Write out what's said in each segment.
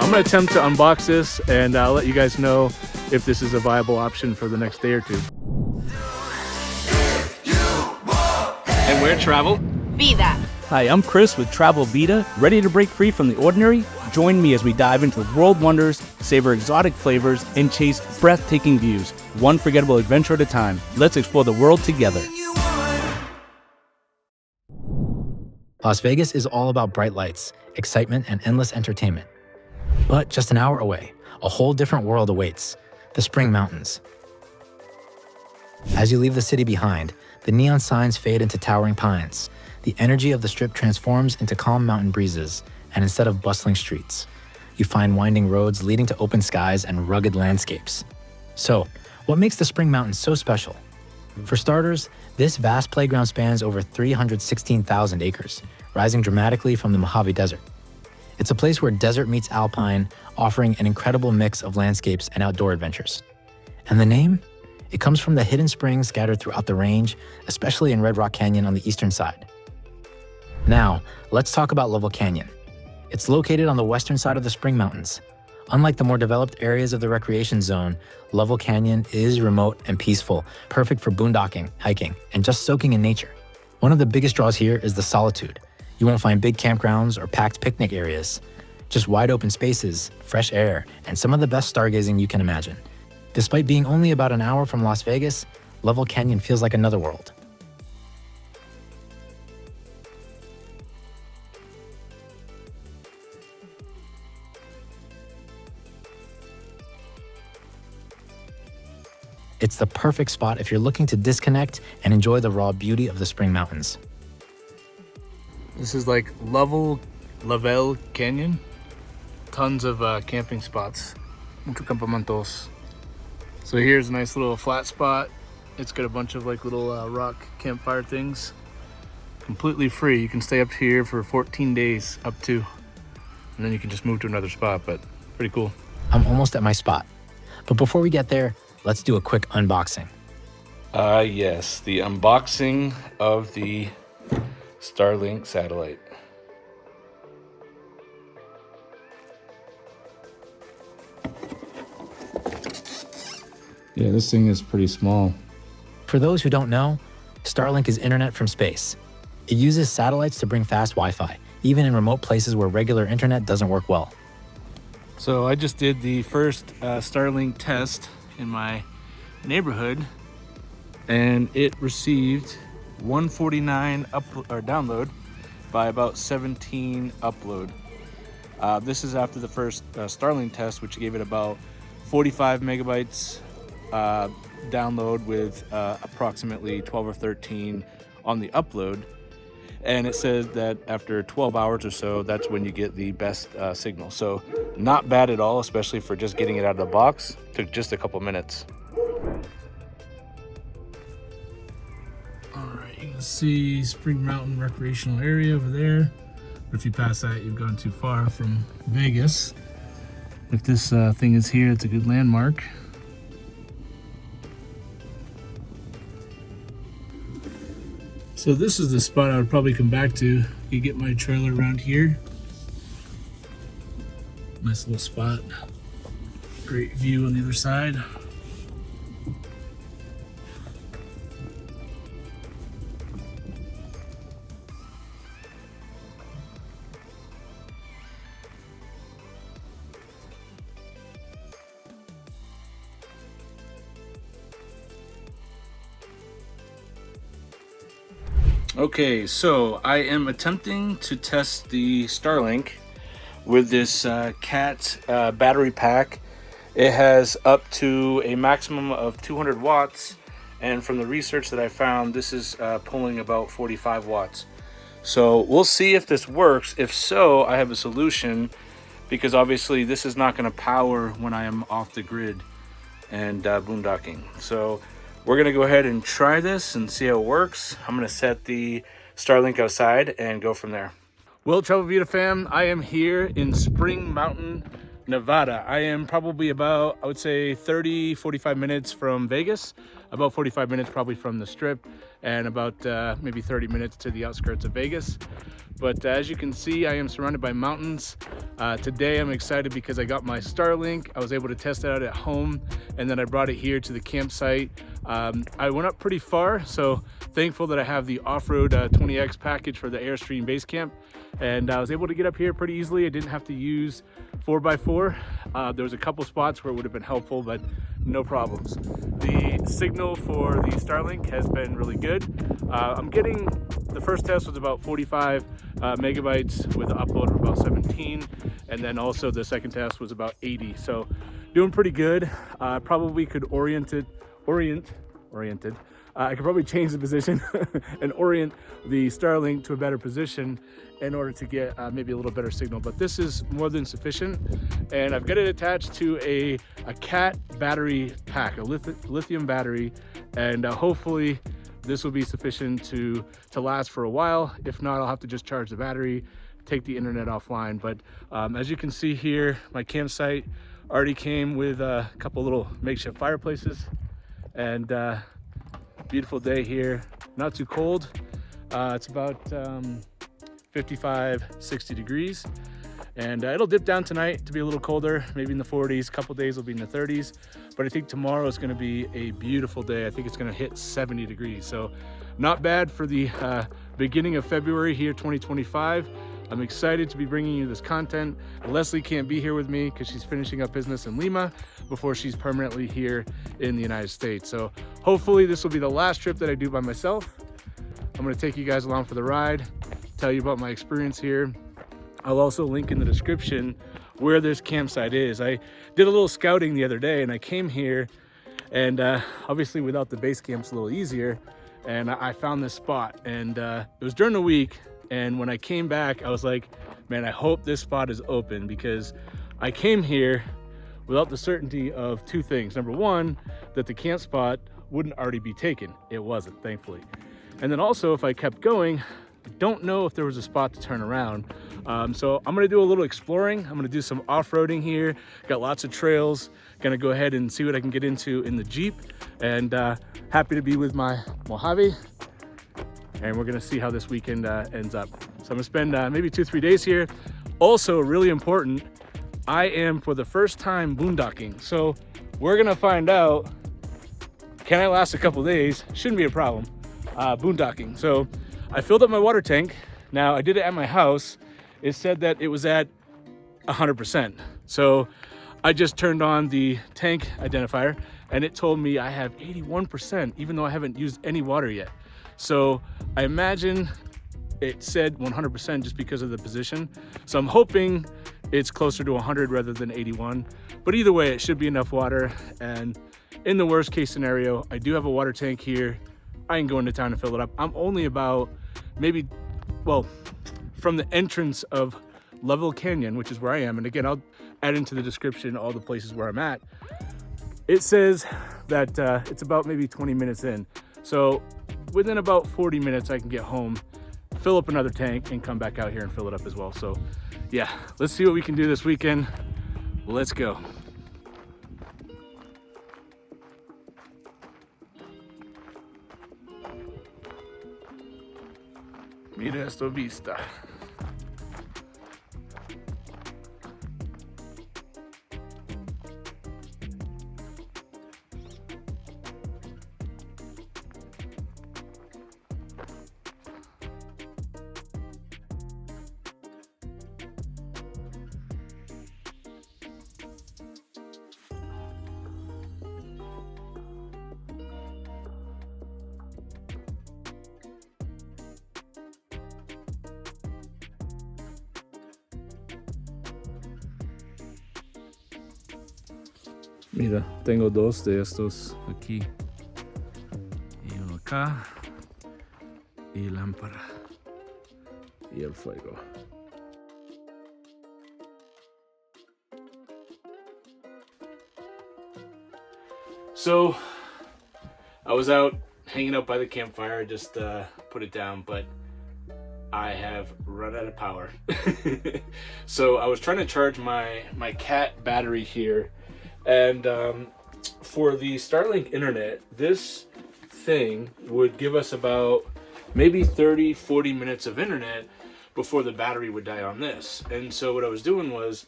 I'm gonna attempt to unbox this and I'll let you guys know if this is a viable option for the next day or two. And where travel? Vida. Hi, I'm Chris with Travel Vida. Ready to break free from the ordinary? Join me as we dive into world wonders, savor exotic flavors, and chase breathtaking views, one forgettable adventure at a time. Let's explore the world together. Las Vegas is all about bright lights, excitement, and endless entertainment. But just an hour away, a whole different world awaits, the Spring Mountains. As you leave the city behind, the neon signs fade into towering pines. The energy of the Strip transforms into calm mountain breezes, and instead of bustling streets, you find winding roads leading to open skies and rugged landscapes. So, what makes the Spring Mountains so special? For starters, this vast playground spans over 316,000 acres, rising dramatically from the Mojave Desert. It's a place where desert meets alpine, offering an incredible mix of landscapes and outdoor adventures. And the name? It comes from the hidden springs scattered throughout the range, especially in Red Rock Canyon on the eastern side. Now, let's talk about Lovell Canyon. It's located on the western side of the Spring Mountains. Unlike the more developed areas of the recreation zone, Lovell Canyon is remote and peaceful, perfect for boondocking, hiking, and just soaking in nature. One of the biggest draws here is the solitude. You won't find big campgrounds or packed picnic areas, just wide open spaces, fresh air, and some of the best stargazing you can imagine. Despite being only about an hour from Las Vegas, Lovell Canyon feels like another world. It's the perfect spot if you're looking to disconnect and enjoy the raw beauty of the Spring Mountains. This is like Lovell Canyon. Tons of camping spots. Mucho campamentos. So here's a nice little flat spot. It's got a bunch of like little rock campfire things. Completely free. You can stay up here for 14 days up to, and then you can just move to another spot, but pretty cool. I'm almost at my spot. But before we get there, let's do a quick unboxing. Yes, the unboxing of the Starlink satellite. Yeah, this thing is pretty small. For those who don't know, Starlink is internet from space. It uses satellites to bring fast Wi-Fi, even in remote places where regular internet doesn't work well. So I just did the first Starlink test in my neighborhood, and it received 149 download by about 17 upload. This is after the first Starlink test, which gave it about 45 megabytes download with approximately 12 or 13 on the upload. And it says that after 12 hours or so, that's when you get the best signal. So not bad at all, especially for just getting it out of the box. Took just a couple minutes. All right, you can see Spring Mountain Recreational Area over there. But if you pass that, you've gone too far from Vegas. If this thing is here, it's a good landmark. So this is the spot I would probably come back to. You get my trailer around here. Nice little spot. Great view on the other side. Okay, so I am attempting to test the Starlink with this CAT battery pack. It has up to a maximum of 200 watts, and from the research that I found, this is pulling about 45 watts. So we'll see if this works. If so, I have a solution, because obviously this is not going to power when I am off the grid and boondocking. So we're going to go ahead and try this and see how it works. I'm going to set the Starlink outside and go from there. Well, Travel Vida fam, I am here in Spring Mountain, Nevada. I am probably about, I would say 30-45 minutes from Vegas, about 45 minutes probably from the Strip, and about maybe 30 minutes to the outskirts of Vegas. But as you can see, I am surrounded by mountains. Today I'm excited because I got my Starlink. I was able to test it out at home, and then I brought it here to the campsite. I went up pretty far, so thankful that I have the off-road 20X package for the Airstream Basecamp, and I was able to get up here pretty easily. I didn't have to use 4x4. There was a couple spots where it would have been helpful, but no problems. The signal for the Starlink has been really good. I'm getting, the first test was about 45 megabytes with an upload of about 17, and then also the second test was about 80. So doing pretty good. Probably could oriented. I could probably change the position and orient the Starlink to a better position in order to get maybe a little better signal, but this is more than sufficient. And I've got it attached to a CAT battery pack, a lithium battery, and hopefully this will be sufficient to last for a while. If not, I'll have to just charge the battery, take the internet offline. But as you can see here, my campsite already came with a couple little makeshift fireplaces, and beautiful day here, not too cold. It's about 55-60 degrees, and it'll dip down tonight to be a little colder, maybe in the 40s. A couple days will be in the 30s, but I think tomorrow is going to be a beautiful day. I think it's going to hit 70 degrees, so not bad for the beginning of February here, 2025. I'm excited to be bringing you this content. Leslie can't be here with me because she's finishing up business in Lima before she's permanently here in the United States. So hopefully this will be the last trip that I do by myself. I'm gonna take you guys along for the ride, tell you about my experience here. I'll also link in the description where this campsite is. I did a little scouting the other day and I came here, and obviously without the base camp it's a little easier, and I found this spot, and it was during the week. And when I came back, I was like, man, I hope this spot is open, because I came here without the certainty of two things. Number one, that the camp spot wouldn't already be taken. It wasn't, thankfully. And then also, if I kept going, I don't know if there was a spot to turn around. So I'm gonna do a little exploring. I'm gonna do some off-roading here. Got lots of trails. Gonna go ahead and see what I can get into in the Jeep. And happy to be with my Mojave. And we're gonna see how this weekend ends up. So I'm gonna spend maybe 2-3 days here. Also, really important, I am for the first time boondocking. So we're gonna find out, can I last a couple days? Shouldn't be a problem, boondocking. So I filled up my water tank. Now I did it at my house. It said that it was at 100%. So I just turned on the tank identifier and it told me I have 81%, even though I haven't used any water yet. So I imagine it said 100% just because of the position. So I'm hoping it's closer to 100 rather than 81. But either way, it should be enough water. And in the worst case scenario, I do have a water tank here. I can go into town and fill it up. I'm only about maybe, well, from the entrance of Lovell Canyon, which is where I am. And again, I'll add into the description all the places where I'm at. It says that it's about maybe 20 minutes in. So within about 40 minutes, I can get home, fill up another tank, and come back out here and fill it up as well. So yeah, let's see what we can do this weekend. Let's go. Mira esto vista. Mira, tengo dos de estos aquí. Y uno acá. Y lámpara. Y el fuego. So, I was out hanging out by the campfire. I just put it down, but I have run out of power. So I was trying to charge my cat battery here, and for the Starlink internet, this thing would give us about maybe 30-40 minutes of internet before the battery would die on this. And so what I was doing was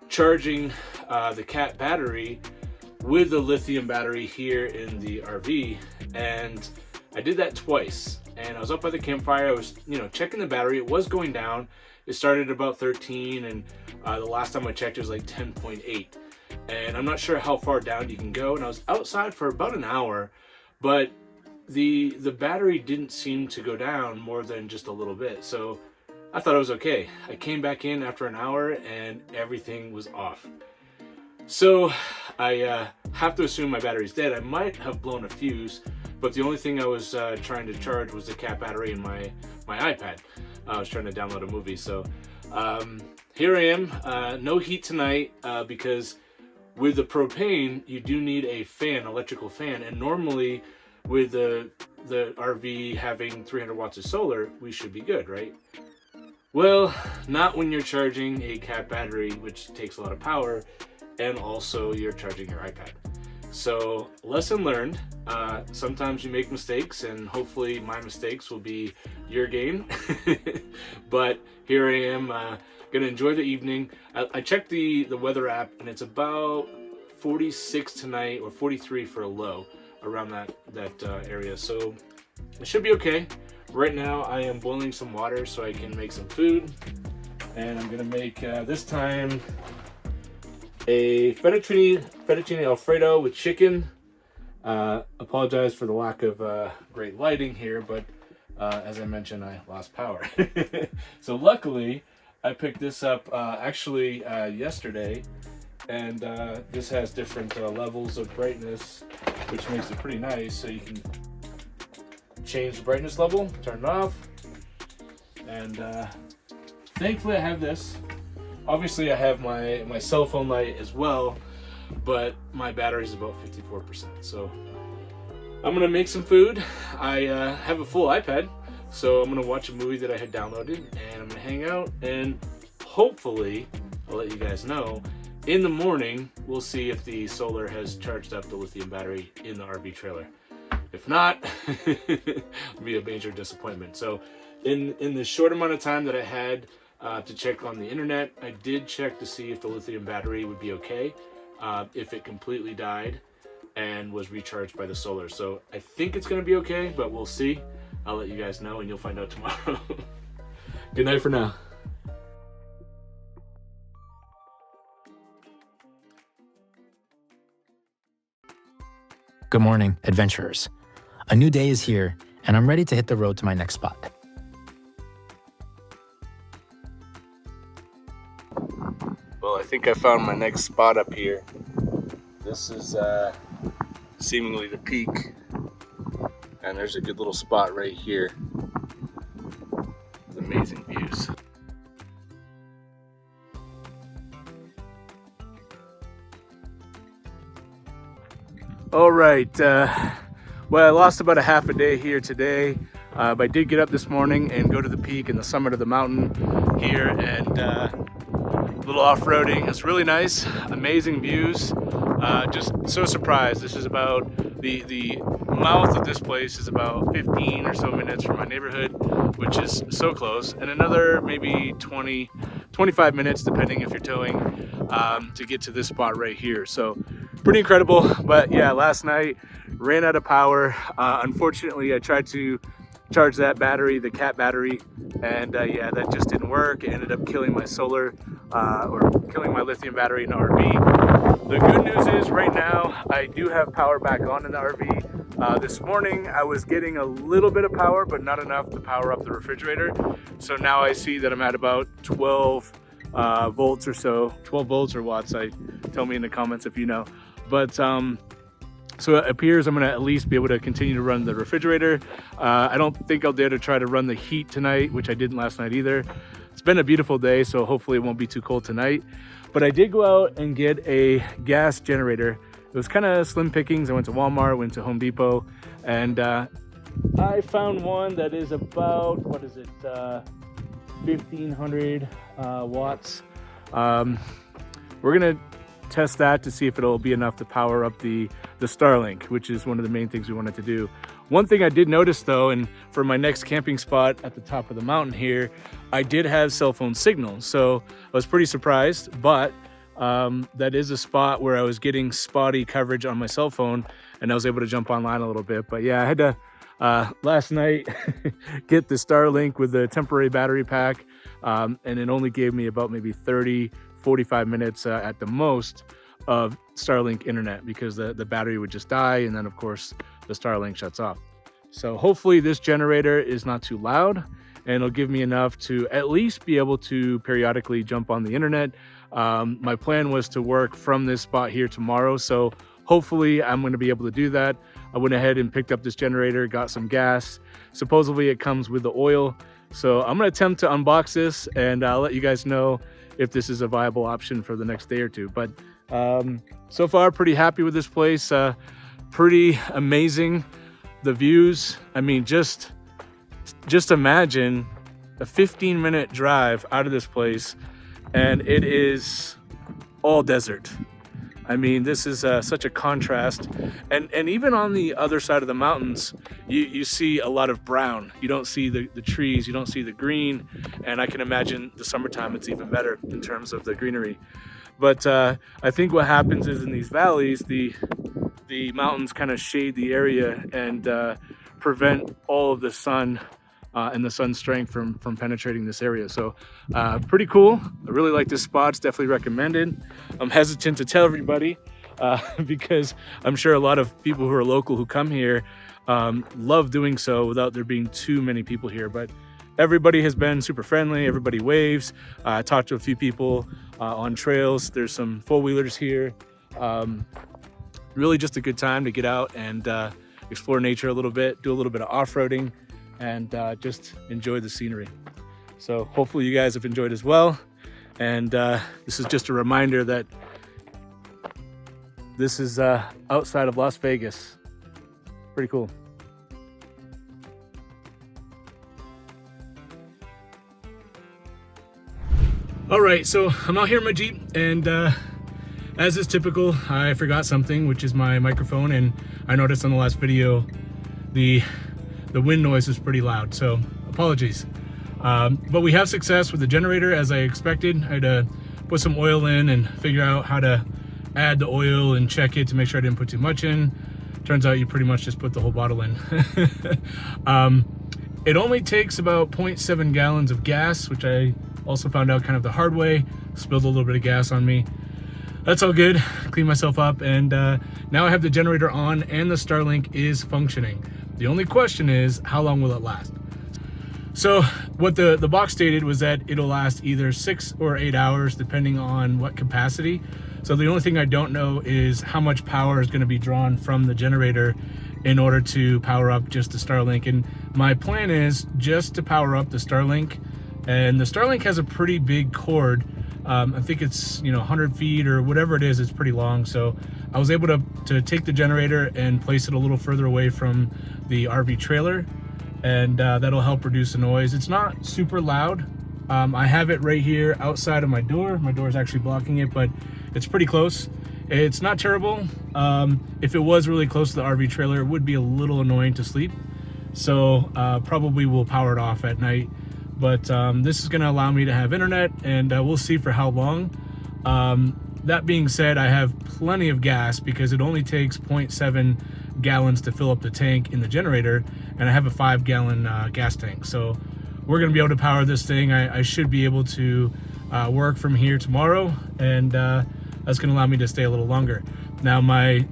charging the cat battery with the lithium battery here in the RV, and I did that twice. And I was up by the campfire, I was, checking the battery. It was going down. It started at about 13, and the last time I checked it was like 10.8. And I'm not sure how far down you can go. And I was outside for about an hour, but the battery didn't seem to go down more than just a little bit. So I thought it was okay. I came back in after an hour and everything was off. So I have to assume my battery's dead. I might have blown a fuse, but the only thing I was trying to charge was the cat battery and my iPad. I was trying to download a movie. So here I am. No heat tonight because with the propane, you do need a fan, electrical fan. And normally with the RV having 300 watts of solar, we should be good, right? Well, not when you're charging a cat battery, which takes a lot of power, and also you're charging your iPad. So lesson learned, sometimes you make mistakes, and hopefully my mistakes will be your gain. But here I am, gonna enjoy the evening. I checked the weather app, and it's about 46 tonight, or 43 for a low, around that area. So it should be okay. Right now I am boiling some water so I can make some food, and I'm gonna make this time a fettuccine alfredo with chicken. Apologize for the lack of great lighting here, but as I mentioned, I lost power. So luckily I picked this up actually yesterday, and this has different levels of brightness, which makes it pretty nice. So you can change the brightness level, turn it off, and thankfully I have this. Obviously I have my cell phone light as well, but my battery is about 54%. So I'm gonna make some food. I have a full iPad, so I'm gonna watch a movie that I had downloaded, and I'm gonna hang out, and hopefully I'll let you guys know. In the morning, we'll see if the solar has charged up the lithium battery in the RV trailer. If not, it'll be a major disappointment. So in the short amount of time that I had to check on the internet, I did check to see if the lithium battery would be okay if it completely died and was recharged by the solar. So I think it's going to be okay, but we'll see. I'll let you guys know, and you'll find out tomorrow. Good night for now. Good morning, adventurers. A new day is here, and I'm ready to hit the road to my next spot. Well, I think I found my next spot up here. This is seemingly the peak, and there's a good little spot right here with amazing views. All right, well, I lost about a half a day here today, but I did get up this morning and go to the peak and the summit of the mountain here, and a little off-roading. It's really nice, amazing views. Just so surprised. This is about, the mouth of this place is about 15 or so minutes from my neighborhood, which is so close, and another maybe 25 minutes, depending if you're towing, to get to this spot right here. So pretty incredible. But yeah, last night ran out of power. Unfortunately, I tried to charge that battery, the cat battery, and yeah, that just didn't work. It ended up killing my solar, or killing my lithium battery in the RV. The good news is right now I do have power back on in the RV. This morning I was getting a little bit of power, but not enough to power up the refrigerator. So now I see that I'm at about 12 volts or so, 12 volts or watts. Tell me in the comments if you know. But so it appears I'm gonna at least be able to continue to run the refrigerator. I don't think I'll dare to try to run the heat tonight, which I didn't last night either. It's been a beautiful day, so hopefully it won't be too cold tonight. But I did go out and get a gas generator. It was kind of slim pickings. I went to Walmart, went to Home Depot, and I found one that is about, what is it, 1500 watts. We're gonna test that to see if it'll be enough to power up the Starlink, which is one of the main things we wanted to do. One thing I did notice though, and for my next camping spot at the top of the mountain here, I did have cell phone signal, so I was pretty surprised, but that is a spot where I was getting spotty coverage on my cell phone, and I was able to jump online a little bit. But yeah, I had to last night get the Starlink with the temporary battery pack, and it only gave me about maybe 30-45 minutes at the most of Starlink internet, because the battery would just die, and then of course the Starlink shuts off. So hopefully this generator is not too loud, and it'll give me enough to at least be able to periodically jump on the internet. My plan was to work from this spot here tomorrow, so hopefully I'm going to be able to do that. I went ahead and picked up this generator, got some gas. Supposedly it comes with the oil, so I'm going to attempt to unbox this, and I'll let you guys know if this is a viable option for the next day or two. But so far, pretty happy with this place. Pretty amazing. The views, I mean, just imagine a 15-minute drive out of this place, and it is all desert. I mean, this is such a contrast, and even on the other side of the mountains, you see a lot of brown. You don't see the trees, you don't see the green, and I can imagine the summertime it's even better in terms of the greenery. But I think what happens is in these valleys, the mountains kind of shade the area and prevent all of the sun and the sun's strength from penetrating this area. So pretty cool. I really like this spot. It's definitely recommended. I'm hesitant to tell everybody because I'm sure a lot of people who are local who come here love doing so without there being too many people here. But everybody has been super friendly. Everybody waves. I talked to a few people on trails. There's some four-wheelers here. Really just a good time to get out and explore nature a little bit, do a little bit of off-roading, and just enjoy the scenery. So hopefully you guys have enjoyed as well. And this is just a reminder that this is outside of Las Vegas. Pretty cool. All right, so I'm out here in my Jeep, and as is typical, I forgot something, which is my microphone, and I noticed on the last video the wind noise is pretty loud, so apologies. But we have success with the generator, as I expected. I had to put some oil in and figure out how to add the oil and check it to make sure I didn't put too much in. Turns out you pretty much just put the whole bottle in. It only takes about 0.7 gallons of gas, which I also found out kind of the hard way. Spilled a little bit of gas on me. That's all good. Clean myself up, and now I have the generator on and the Starlink is functioning. The only question is, how long will it last? So what the box stated was that it'll last either 6 or 8 hours, depending on what capacity. So the only thing I don't know is how much power is going to be drawn from the generator in order to power up just the Starlink. And my plan is just to power up the Starlink. And the Starlink has a pretty big cord. I think it's 100 feet or whatever it is. It's pretty long. So I was able to take the generator and place it a little further away from the RV trailer, and that'll help reduce the noise. It's not super loud. I have it right here outside of my door. My door is actually blocking it, but it's pretty close. It's not terrible. If it was really close to the RV trailer, it would be a little annoying to sleep. So probably will power it off at night. But this is going to allow me to have internet, and we'll see for how long. That being said, I have plenty of gas because it only takes 0.7 gallons to fill up the tank in the generator, and I have a 5-gallon gas tank. So we're going to be able to power this thing. I should be able to work from here tomorrow, and that's going to allow me to stay a little longer. Now my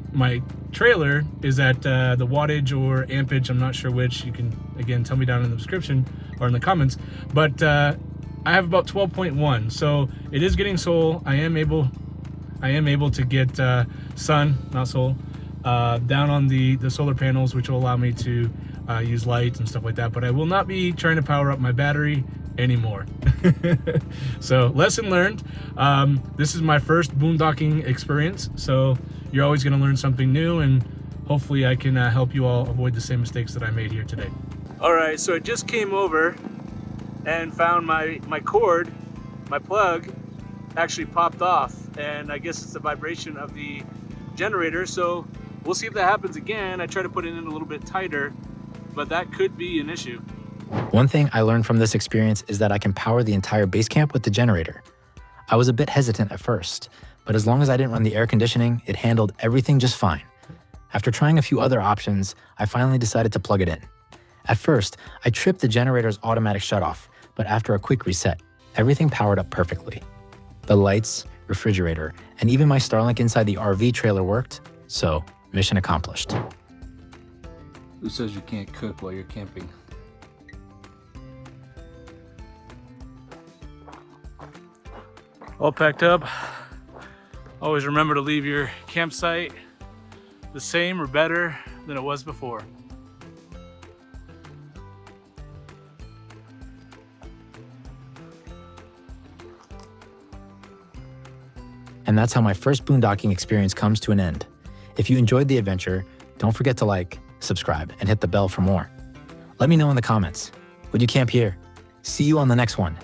trailer is at the wattage or ampage, I'm not sure which. You can again tell me down in the description or in the comments, but I have about 12.1, so it is getting solar. I am able to get sun, not solar, down on the solar panels, which will allow me to use lights and stuff like that. But I will not be trying to power up my battery anymore. So lesson learned. This is my first boondocking experience, so you're always going to learn something new, and hopefully I can help you all avoid the same mistakes that I made here today. All right, so I just came over and found my cord, my plug, actually popped off, and I guess it's the vibration of the generator. So we'll see if that happens again. I try to put it in a little bit tighter, but that could be an issue. One thing I learned from this experience is that I can power the entire base camp with the generator. I was a bit hesitant at first, but as long as I didn't run the air conditioning, it handled everything just fine. After trying a few other options, I finally decided to plug it in. At first, I tripped the generator's automatic shutoff, but after a quick reset, everything powered up perfectly. The lights, refrigerator, and even my Starlink inside the RV trailer worked, so mission accomplished. Who says you can't cook while you're camping? All packed up. Always remember to leave your campsite the same or better than it was before. And that's how my first boondocking experience comes to an end. If you enjoyed the adventure, don't forget to like, subscribe, and hit the bell for more. Let me know in the comments. Would you camp here? See you on the next one.